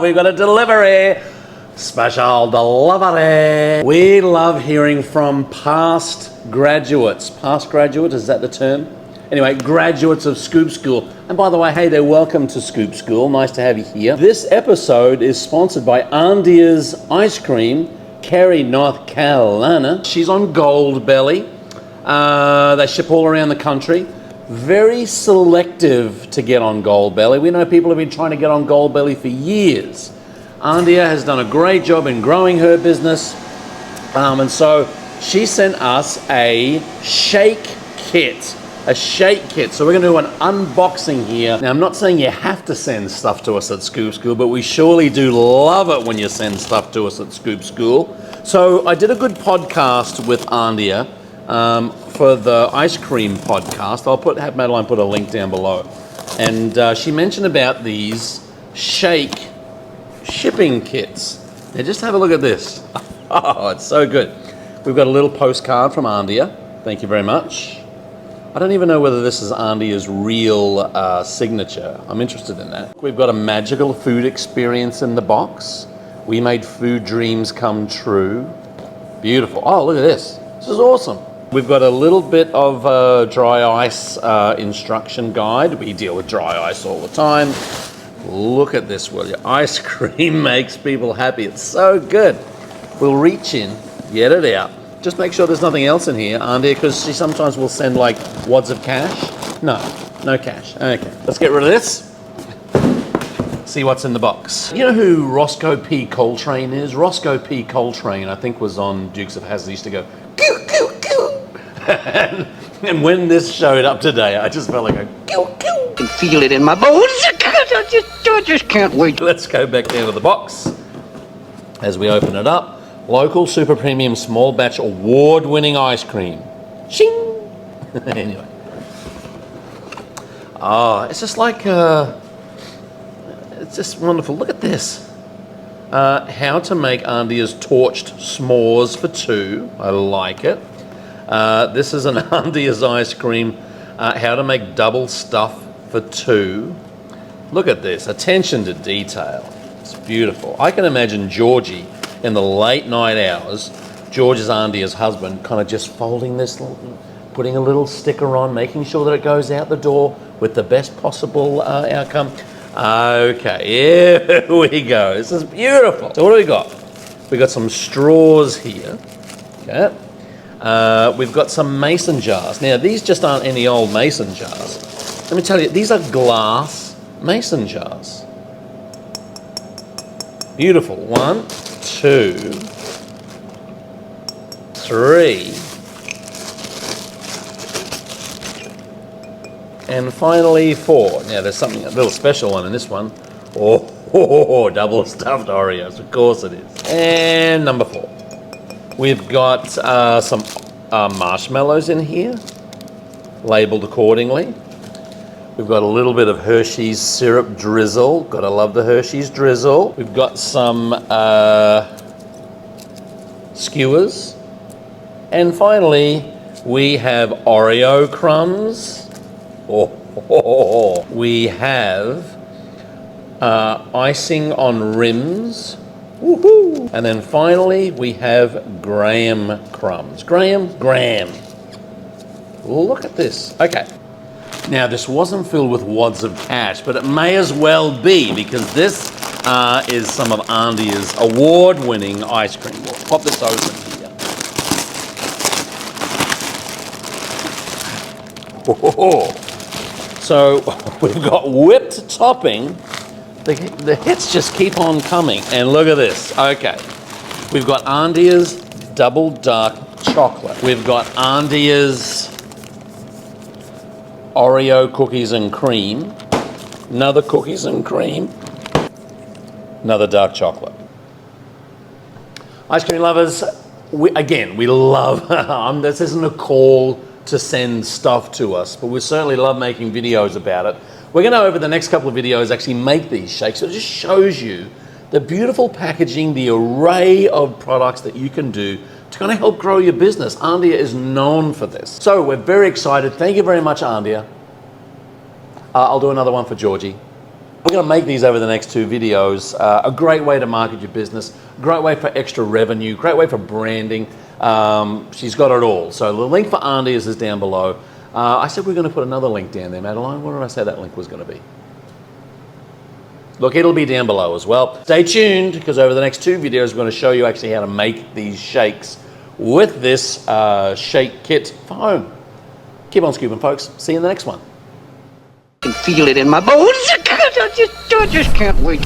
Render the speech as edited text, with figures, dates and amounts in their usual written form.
We've got a delivery. Special delivery. We love hearing from past graduates. Past graduates, is that the term? Anyway, graduates of Scoop School. And by the way, hey there, welcome to Scoop School. Nice to have you here. This episode is sponsored by Andia's Ice Cream, Cary, North Carolina. She's on Goldbelly. They ship all around the country. Very selective to get on Goldbelly. We know people have been trying to get on Goldbelly for years. Andia has done a great job in growing her business. And so she sent us a shake kit. A shake kit. So we're going to do an unboxing here. Now, I'm not saying you have to send stuff to us at Scoop School, but we surely do love it when you send stuff to us at Scoop School. So I did a good podcast with Andia for the ice cream podcast. I'll have Madeline put a link down below. And she mentioned about these shake shipping kits. Now just have a look at this. Oh, it's so good. We've got a little postcard from Andia. Thank you very much. I don't even know whether this is Andia's real signature. I'm interested in that. We've got a magical food experience in the box. We made food dreams come true. Beautiful. Oh, look at this. This is awesome. We've got a little bit of dry ice instruction guide. We deal with dry ice all the time. Look at this, will you? Ice cream makes people happy. It's so good. We'll reach in, get it out. Just make sure there's nothing else in here, Andia, because she sometimes will send like wads of cash. No cash. Okay, let's get rid of this. See what's in the box. You know who Roscoe P. Coltrane is? Roscoe P. Coltrane, I think, was on Dukes of Hazzard. He used to go, "Coo, coo, coo." And when this showed up today, I just felt like a coo, coo. I can feel it in my bones. I just can't wait. Let's go back down to the box as we open it up. Local super premium small batch award-winning ice cream. Shing! Anyway. Oh, it's just like, it's just wonderful. Look at this. How to make Andia's torched s'mores for two. I like it. This is an Andia's ice cream. How to make double stuff for two. Look at this. Attention to detail. It's beautiful. I can imagine Georgie in the late night hours, George is Andia's husband, kind of just folding this, putting a little sticker on, making sure that it goes out the door with the best possible outcome. Okay, here we go. This is beautiful. So what do we got? We got some straws here. Okay. We've got some mason jars. Now, these just aren't any old mason jars. Let me tell you, these are glass mason jars. Beautiful. 1, 2, 3, and finally 4. Now there's something, a little special one in this one. Oh, double stuffed Oreos, of course it is. And number 4. We've got some marshmallows in here, labeled accordingly. We've got a little bit of Hershey's syrup drizzle. Gotta love the Hershey's drizzle. We've got some skewers. And finally, we have Oreo crumbs. We have icing on rims. Woohoo! And then finally, we have graham crumbs. Graham. Look at this. Okay. Now, this wasn't filled with wads of cash, but it may as well be, because this is some of Andia's award-winning ice cream. We'll pop this open here. So we've got whipped topping. The hits just keep on coming. And look at this. Okay. We've got Andia's double dark chocolate. We've got Andia's Oreo cookies and cream, another cookies and cream, another dark chocolate. Ice cream lovers, we love, this isn't a call to send stuff to us, but we certainly love making videos about it. We're going to, over the next couple of videos, actually make these shakes. So it just shows you the beautiful packaging, the array of products that you can do It's going to help grow your business. Andia is known for this. So we're very excited. Thank you very much, Andia. I'll do another one for Georgie. We're going to make these over the next 2 videos. A great way to market your business, great way for extra revenue, great way for branding. She's got it all. So the link for Andia's is down below. I said we're going to put another link down there, Madeline. What did I say that link was going to be? Look, it'll be down below as well. Stay tuned, because over the next 2 videos, we're going to show you actually how to make these shakes with this shake kit for home. Keep on scooping, folks. See you in the next one. I can feel it in my bones. I just can't wait.